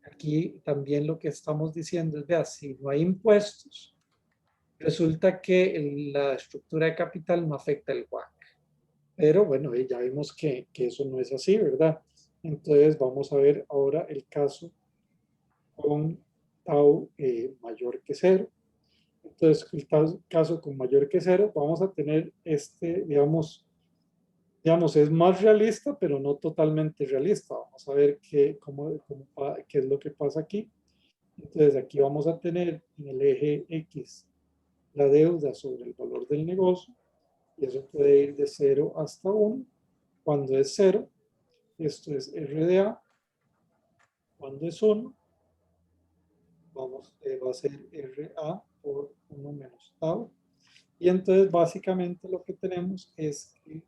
Aquí también lo que estamos diciendo es, vea, si no hay impuestos, resulta que la estructura de capital no afecta el WACC. Pero bueno, ya vimos que eso no es así, ¿verdad? Entonces vamos a ver ahora el caso con tau mayor que 0. Entonces, el caso con mayor que 0, vamos a tener digamos, es más realista, pero no totalmente realista. Vamos a ver qué es lo que pasa aquí. Entonces, aquí vamos a tener en el eje X la deuda sobre el valor del negocio, y eso puede ir de 0 hasta 1. Cuando es 0, esto es RDA. Cuando es 1, va a ser RA por 1 menos tau. Y entonces básicamente lo que tenemos es que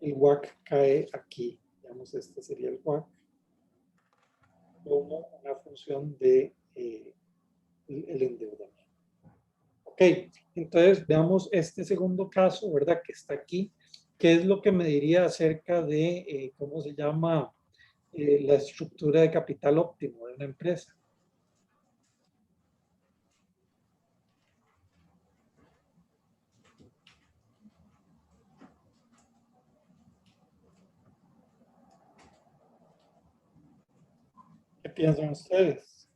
el WACC cae aquí. Digamos, este sería el WACC como una función de el endeudamiento. Ok, entonces veamos este segundo caso, ¿verdad? Que está aquí. ¿Qué es lo que me diría acerca de, cómo se llama, la estructura de capital óptimo de una empresa? ¿Qué piensan ustedes?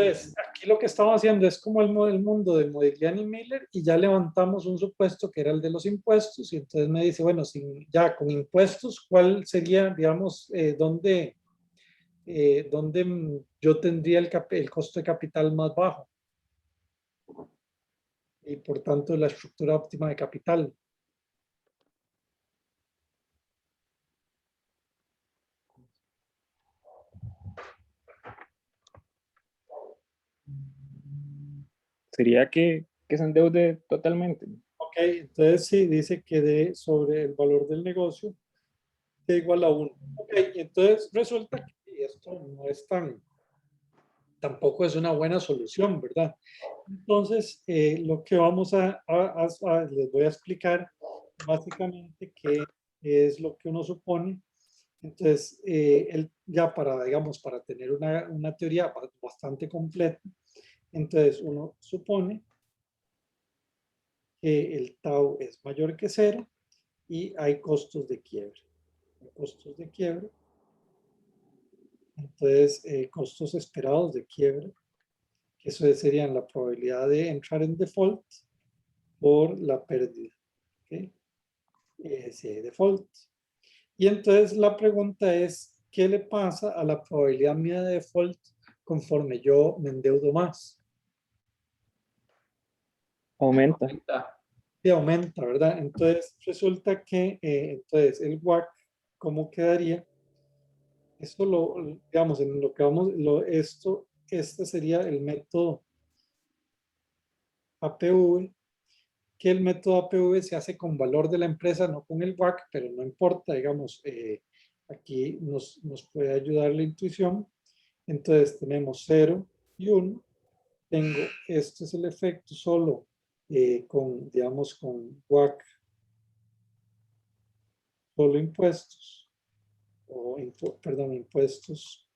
entonces aquí lo que estamos haciendo es como el mundo de Modigliani y Miller y ya levantamos un supuesto que era el de los impuestos y entonces me dice, bueno, ya con impuestos, ¿cuál sería, digamos, dónde yo tendría el costo de capital más bajo? Y por tanto la estructura óptima de capital. Sería que se endeude totalmente. Ok, entonces sí, dice que sobre el valor del negocio de igual a 1. Ok, entonces resulta que esto no es tampoco es una buena solución, ¿verdad? Entonces, lo que vamos les voy a explicar básicamente qué es lo que uno supone. Entonces, ya digamos, para tener una teoría bastante completa, entonces uno supone que el tau es mayor que 0 y hay costos de quiebre. Hay costos de quiebre. Entonces, costos esperados de quiebre, que eso serían la probabilidad de entrar en default por la pérdida. ¿Okay? Si hay default. Y entonces la pregunta es, ¿qué le pasa a la probabilidad mía de default conforme yo me endeudo más? Aumenta. Y aumenta, ¿verdad? Entonces resulta que entonces el WACC, ¿cómo quedaría? Esto digamos, en lo que vamos, este sería el método APV, que el método APV se hace con valor de la empresa, no con el WACC, pero no importa, digamos, aquí nos puede ayudar la intuición. Entonces tenemos 0 y 1. Este es el efecto solo digamos, con WACC, solo impuestos, perdón, impuestos,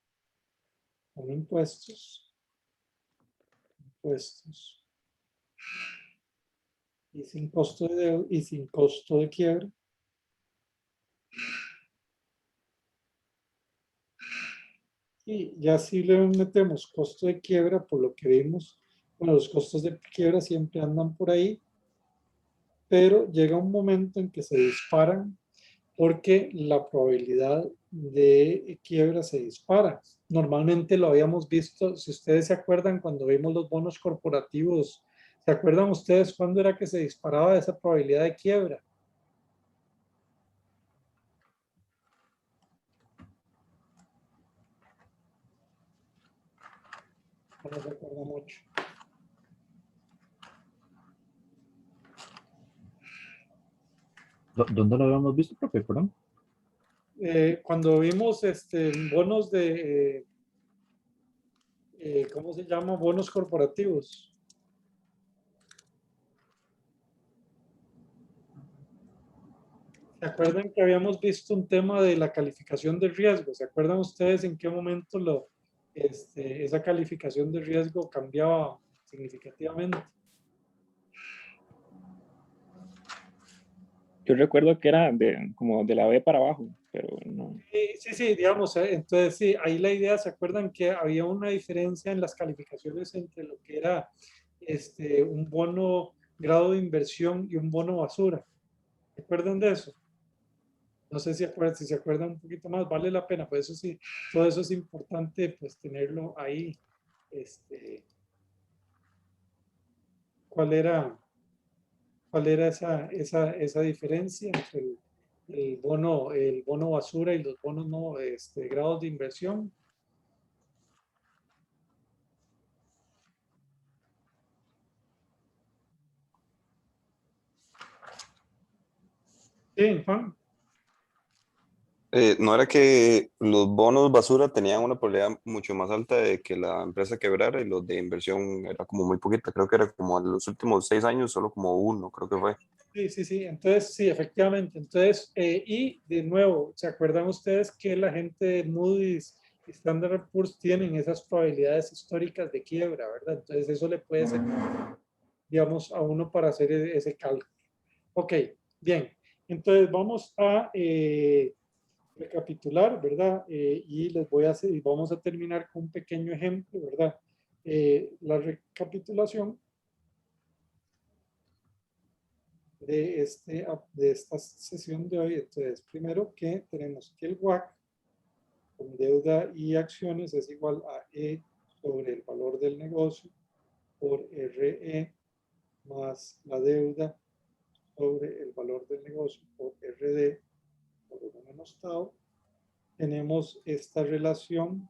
con impuestos, y sin costo de deuda y sin costo de quiebra. Y ya si le metemos costo de quiebra, por lo que vimos, bueno, los costos de quiebra siempre andan por ahí, pero llega un momento en que se disparan porque la probabilidad de quiebra se dispara. Normalmente lo habíamos visto, si ustedes se acuerdan cuando vimos los bonos corporativos, ¿se acuerdan ustedes cuándo era que se disparaba esa probabilidad de quiebra? No se acuerda mucho. ¿Dónde lo habíamos visto, profe? Perdón. Cuando vimos bonos ¿cómo se llama? Bonos corporativos. ¿Se acuerdan que habíamos visto un tema de la calificación de riesgo? ¿Se acuerdan ustedes en qué momento esa calificación de riesgo cambiaba significativamente? Yo recuerdo que era como de la B para abajo, pero no. Sí, digamos, entonces sí, ahí la idea, ¿se acuerdan que había una diferencia en las calificaciones entre lo que era un bono grado de inversión y un bono basura? ¿Se acuerdan de eso? No sé si se acuerdan un poquito más, vale la pena, pues eso sí, todo eso es importante, pues tenerlo ahí. ¿Cuál era esa diferencia entre el bono basura y los bonos no, grados de inversión? Sí, Juan. ¿No era que los bonos basura tenían una probabilidad mucho más alta de que la empresa quebrara y los de inversión era como muy poquita? Creo que era como en los últimos 6 años, solo como uno, creo que fue. Sí. Entonces, sí, efectivamente. Entonces, y de nuevo, ¿se acuerdan ustedes que la gente de Moody's y Standard Poor's tienen esas probabilidades históricas de quiebra, ¿verdad? Entonces, eso le puede ser, digamos, a uno para hacer ese cálculo. Ok, bien. Entonces, vamos a recapitular, ¿verdad? Y vamos a terminar con un pequeño ejemplo, ¿verdad? la recapitulación de esta sesión de hoy. Entonces, primero que tenemos que el WACC con deuda y acciones es igual a E sobre el valor del negocio por RE más la deuda sobre el valor del negocio por RD por 1 menos tau. Tenemos esta relación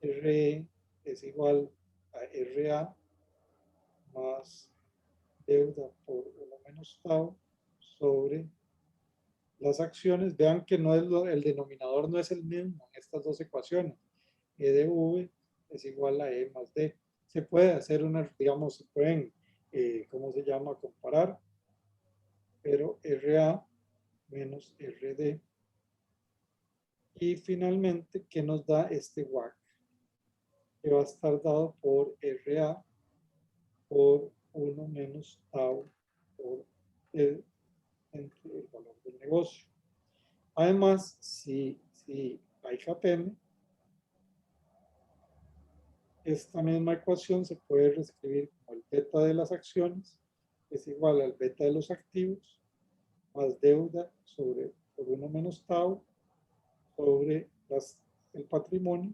RE es igual a RA más deuda por 1 menos tau sobre las acciones. Vean que no es el denominador no es el mismo en estas dos ecuaciones. E de V es igual a E más D. Se puede hacer una, digamos, se pueden, ¿cómo se llama? Comparar. Pero RA menos RD. Y finalmente, ¿qué nos da este WACC? Que va a estar dado por RA por 1 menos tau por entre el valor del negocio. Además, si hay JPM, esta misma ecuación se puede reescribir como el beta de las acciones es igual al beta de los activos más deuda sobre por 1 menos tau sobre el patrimonio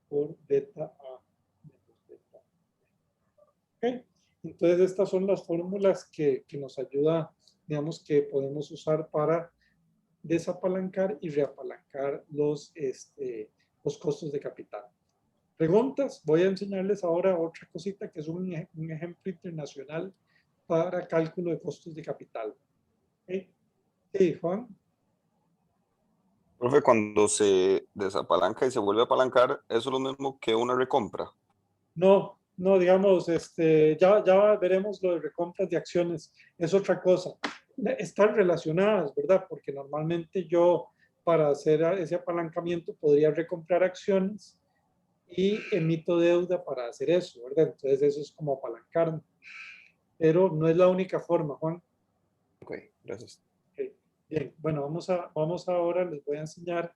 por beta A menos beta B. ¿Okay? Entonces estas son las fórmulas que nos ayuda, digamos, que podemos usar para desapalancar y reapalancar los costos de capital. ¿Preguntas? Voy a enseñarles ahora otra cosita que es un ejemplo internacional para cálculo de costos de capital. ¿Okay? Sí, Juan. Profe, cuando se desapalanca y se vuelve a apalancar, ¿eso es lo mismo que una recompra? No, digamos, ya veremos lo de recompras de acciones, es otra cosa. Están relacionadas, ¿verdad? Porque normalmente yo, para hacer ese apalancamiento, podría recomprar acciones y emito deuda para hacer eso, ¿verdad? Entonces eso es como apalancar, pero no es la única forma, Juan. Ok, gracias. Okay. Bien, bueno, vamos ahora, les voy a enseñar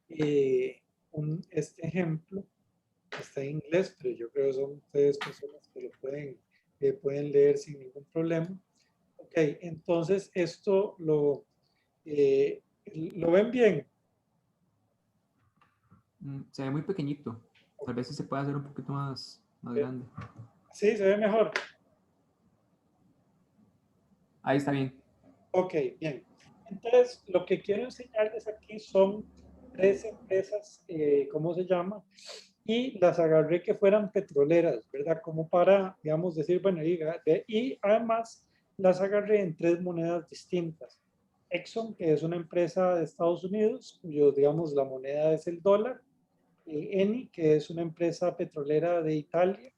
este ejemplo. Está en inglés, pero yo creo que son ustedes personas que lo pueden leer sin ningún problema. Ok, entonces esto lo ven bien. Se ve muy pequeñito. Tal vez sí se puede hacer un poquito más grande. Sí, se ve mejor. Ahí está bien. Ok, bien. Entonces, lo que quiero enseñarles aquí son 3 empresas, ¿cómo se llama? Y las agarré que fueran petroleras, ¿verdad? Como para, digamos, decir, bueno, y además las agarré en 3 monedas distintas. Exxon, que es una empresa de Estados Unidos, cuyo, digamos, la moneda es el dólar. Eni, que es una empresa petrolera de Italia,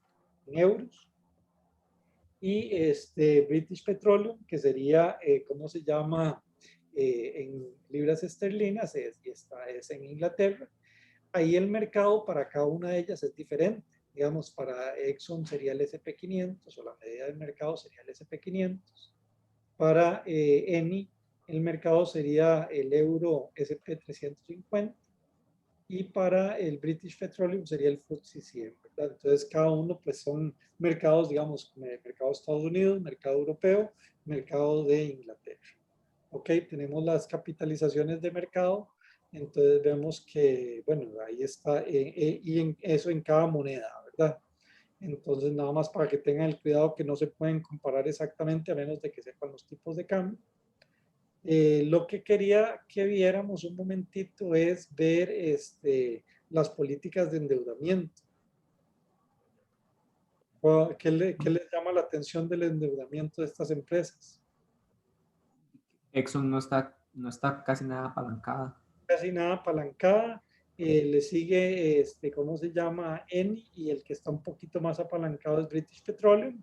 en euros. Y British Petroleum, que sería, ¿cómo se llama? En libras esterlinas, es en Inglaterra. Ahí el mercado para cada una de ellas es diferente. Digamos, para Exxon sería el SP500 o la medida del mercado sería el SP500. Para Eni, el mercado sería el euro SP350. Y para el British Petroleum sería el FTSE 100, ¿verdad? Entonces cada uno pues son mercados, digamos, mercado de Estados Unidos, mercado europeo, mercado de Inglaterra. Ok, tenemos las capitalizaciones de mercado, entonces vemos que, bueno, ahí está, y eso en cada moneda, ¿verdad? Entonces nada más para que tengan el cuidado que no se pueden comparar exactamente a menos de que sepan los tipos de cambio. Lo que quería que viéramos un momentito es ver las políticas de endeudamiento. ¿Qué les llama la atención del endeudamiento de estas empresas? Exxon no está casi nada apalancada. Casi nada apalancada. Le sigue, ¿cómo se llama? Eni, y el que está un poquito más apalancado es British Petroleum.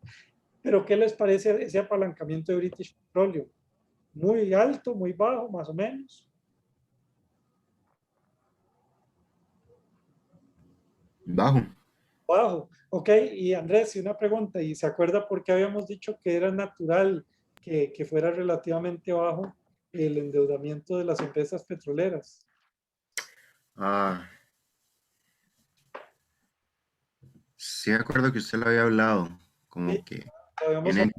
Pero ¿qué les parece ese apalancamiento de British Petroleum? Muy alto, muy bajo, más o menos. Bajo. Bajo. Ok, y Andrés, y una pregunta, ¿y se acuerda por qué habíamos dicho que era natural que fuera relativamente bajo el endeudamiento de las empresas petroleras? Ah, Sí, me acuerdo que usted lo había hablado, como Sí, que lo habíamos tienen,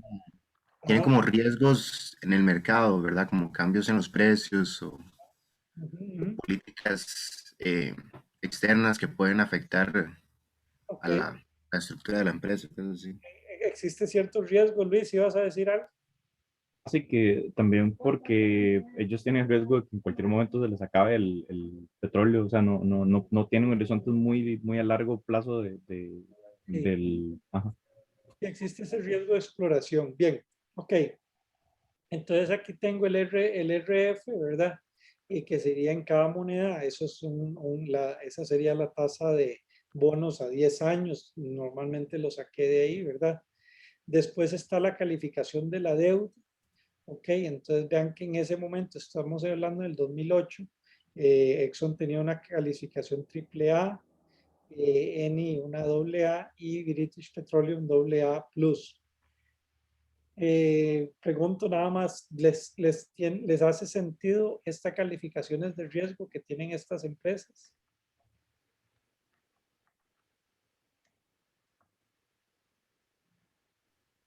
tienen ajá, como riesgos en el mercado, ¿verdad? Como cambios en los precios o ujú, ujú. políticas externas que pueden afectar Ok, a la estructura de la empresa. Entonces, sí. existe cierto riesgo, Luis, ¿ibas a decir algo? Así que también porque ellos tienen riesgo de que en cualquier momento se les acabe el petróleo, o sea, no tienen horizontes muy a largo plazo Sí, ajá. existe ese riesgo de exploración. Bien, ok. Entonces aquí tengo el RF, ¿verdad? Y que sería en cada moneda, eso es esa sería la tasa de bonos a 10 años, normalmente lo saqué de ahí, ¿verdad? Después está la calificación de la deuda, ok, entonces vean que en ese momento, estamos hablando del 2008, Exxon tenía una calificación AAA, Eni una AA y British Petroleum AA+. Pregunto nada más, ¿les hace sentido estas calificaciones de riesgo que tienen estas empresas?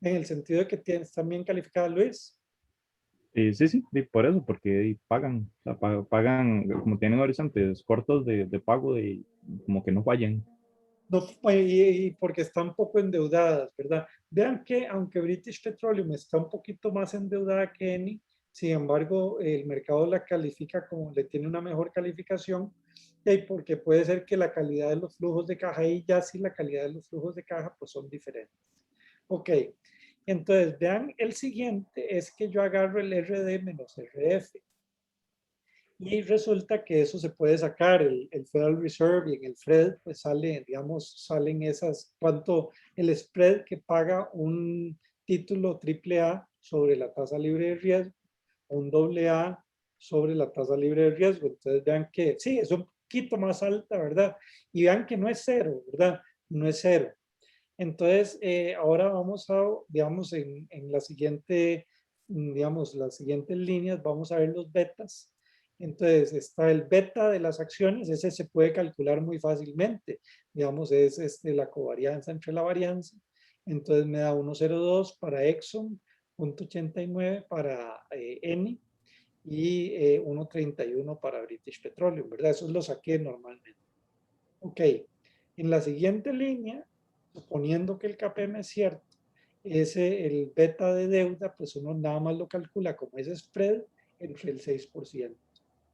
En el sentido de que están bien calificadas, Luis. Sí, y por eso, porque pagan, o sea, pagan, como tienen horizontes cortos de pago, como que no fallan. No, y porque están un poco endeudadas, ¿verdad? Vean que aunque British Petroleum está un poquito más endeudada que Eni, sin embargo, el mercado la califica como le tiene una mejor calificación, y porque puede ser que la calidad de los flujos de caja y ya sí la calidad de los flujos de caja pues son diferentes. Ok, entonces vean el siguiente es que yo agarro el RD menos RF. Y resulta que eso se puede sacar, el Federal Reserve y en el FRED, pues sale, digamos, salen esas, cuánto el spread que paga un título AAA sobre la tasa libre de riesgo, un AA sobre la tasa libre de riesgo. Entonces vean que sí, es un poquito más alta, ¿verdad? Y vean que no es cero, ¿verdad? No es cero. Entonces, ahora vamos a, digamos, en la siguiente, digamos, las siguientes líneas, vamos a ver los betas. Entonces, está el beta de las acciones, ese se puede calcular muy fácilmente. Digamos, es la covarianza entre la varianza. Entonces, me da 1,02 para Exxon, 0,89 para Eni y 1,31 para British Petroleum, ¿verdad? Eso lo saqué normalmente. Ok, en la siguiente línea, suponiendo que el KPM es cierto, el beta de deuda, pues uno nada más lo calcula como ese spread entre el 6%.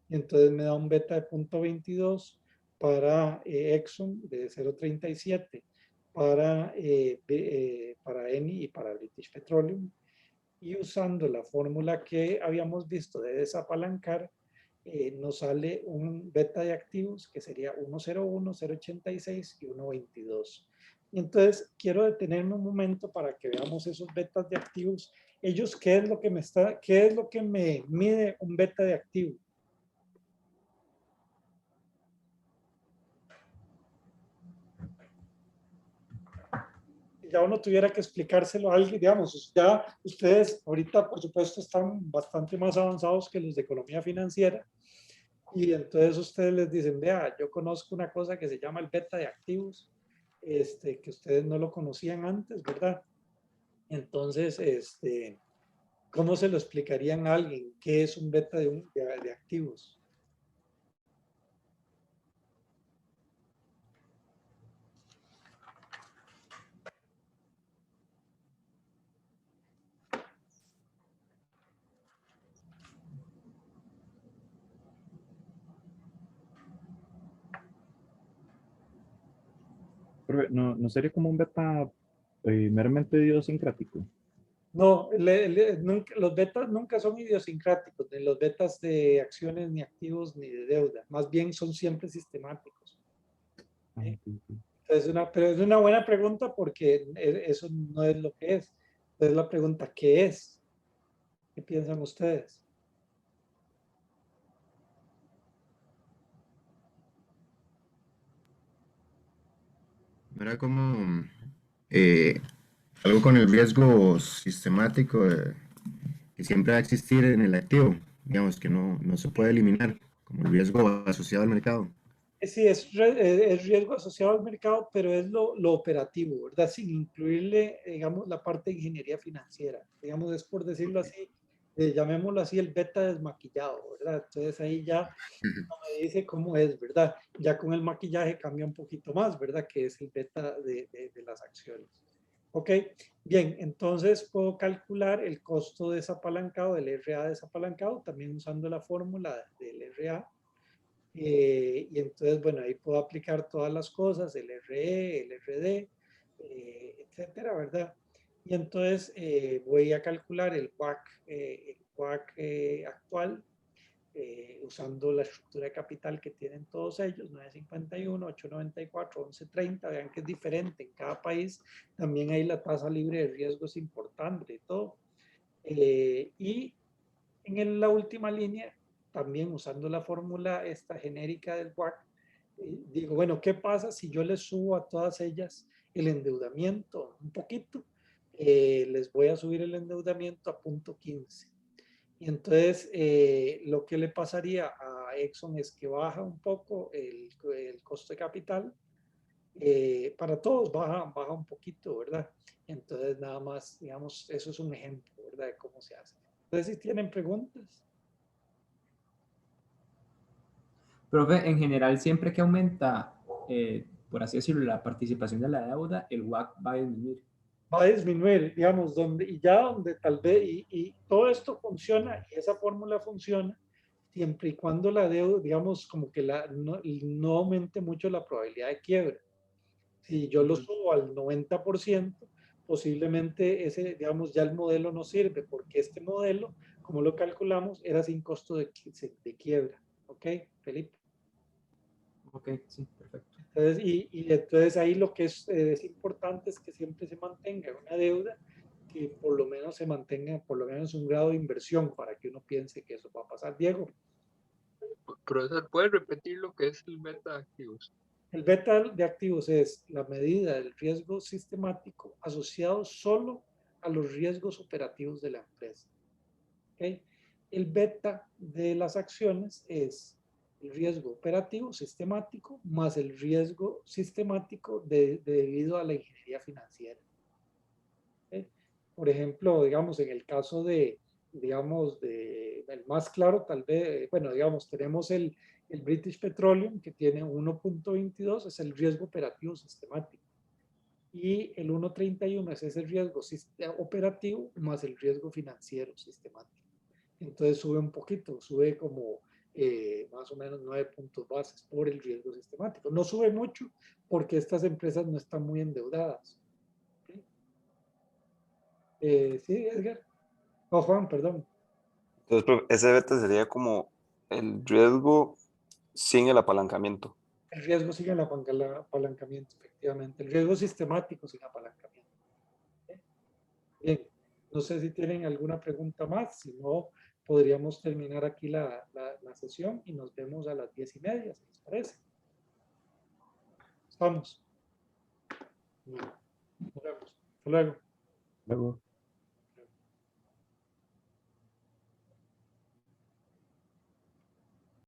Entonces me da un beta de 0,22 para Exxon, de 0,37 para Eni y para British Petroleum. Y usando la fórmula que habíamos visto de desapalancar, nos sale un beta de activos que sería 1,01, 0,86 y 1,22. Y entonces quiero detenerme un momento para que veamos esos betas de activos. Ellos, qué es lo que me mide un beta de activo? Ya uno tuviera que explicárselo a alguien, digamos, ya ustedes ahorita por supuesto están bastante más avanzados que los de economía financiera y entonces ustedes les dicen, vea, yo conozco una cosa que se llama el beta de activos, que ustedes no lo conocían antes, ¿verdad? Entonces, ¿cómo se lo explicarían a alguien? ¿Qué es un beta de activos? Pero no sería como un beta meramente idiosincrático. No, los betas nunca son idiosincráticos, ni los betas de acciones, ni activos, ni de deuda. Más bien son siempre sistemáticos. Ah, ¿Sí? ok, ok. Pero es una buena pregunta porque eso no es lo que es. Entonces la pregunta, ¿qué es? ¿Qué piensan ustedes? Era como eh, algo con el riesgo sistemático que siempre va a existir en el activo, digamos que no se puede eliminar, como el riesgo asociado al mercado. Sí, es riesgo asociado al mercado, pero es lo operativo, ¿verdad? Sin incluirle, digamos, la parte de ingeniería financiera. Digamos, es por decirlo así, llamémoslo así, el beta desmaquillado, ¿verdad? Entonces ahí ya no me dice cómo es, ¿verdad? Ya con el maquillaje cambia un poquito más, ¿verdad? Que es el beta de las acciones. Ok, bien, entonces puedo calcular el costo desapalancado, del RA desapalancado, también usando la fórmula del RA. Y entonces, bueno, ahí puedo aplicar todas las cosas, el RE, el RD, etcétera, ¿verdad? Y entonces voy a calcular el WACC actual, usando la estructura de capital que tienen todos ellos, 951, 894, 1130, vean que es diferente en cada país, también ahí la tasa libre de riesgo es importante y todo. Y en la última línea, también usando la fórmula esta genérica del WACC, digo, bueno, ¿qué pasa si yo les subo a todas ellas el endeudamiento un poquito? Les voy a subir el endeudamiento a 0.15. Y entonces lo que le pasaría a Exxon es que baja un poco el costo de capital. Para todos baja un poquito, ¿verdad? Entonces nada más, digamos, eso es un ejemplo, ¿verdad? De cómo se hace. Entonces, si tienen preguntas. Profe, en general, siempre que aumenta, por así decirlo, la participación de la deuda, el WACC va a disminuir. Va a disminuir, digamos, y ya donde tal vez, y todo esto funciona, y esa fórmula funciona, siempre y cuando la deuda, digamos, como que no aumente mucho la probabilidad de quiebra. Si yo lo subo al 90%, posiblemente ese, digamos, ya el modelo no sirve, porque este modelo, como lo calculamos, era sin costo de quiebra. ¿Ok, Felipe? Ok, sí, perfecto. Entonces, y entonces ahí lo que es importante es que siempre se mantenga una deuda, que por lo menos se mantenga por lo menos un grado de inversión para que uno piense que eso va a pasar. Diego, Profesor, ¿puede repetir lo que es el beta de activos? el beta de activos es la medida del riesgo sistemático asociado solo a los riesgos operativos de la empresa. ¿Okay? El beta de las acciones es el riesgo operativo sistemático más el riesgo sistemático debido a la ingeniería financiera. ¿Okay? Por ejemplo, digamos, en el caso digamos, el más claro, tal vez, bueno, digamos, tenemos el British Petroleum, que tiene 1.22, es el riesgo operativo sistemático. Y el 1.31 es ese riesgo operativo más el riesgo financiero sistemático. Entonces sube un poquito, sube como más o menos 9 puntos bases por el riesgo sistemático. No sube mucho porque estas empresas no están muy endeudadas. ¿Okay? Sí, Edgar. Oh, Juan, perdón. Entonces, profe, ese beta sería como el riesgo sin el apalancamiento. El riesgo sin el apalancamiento, efectivamente. El riesgo sistemático sin apalancamiento. ¿Okay? Bien, no sé si tienen alguna pregunta más, si no, podríamos terminar aquí la sesión y nos vemos a las 10:30, si les parece. Estamos. Bueno, nos vemos. Hasta luego. Luego.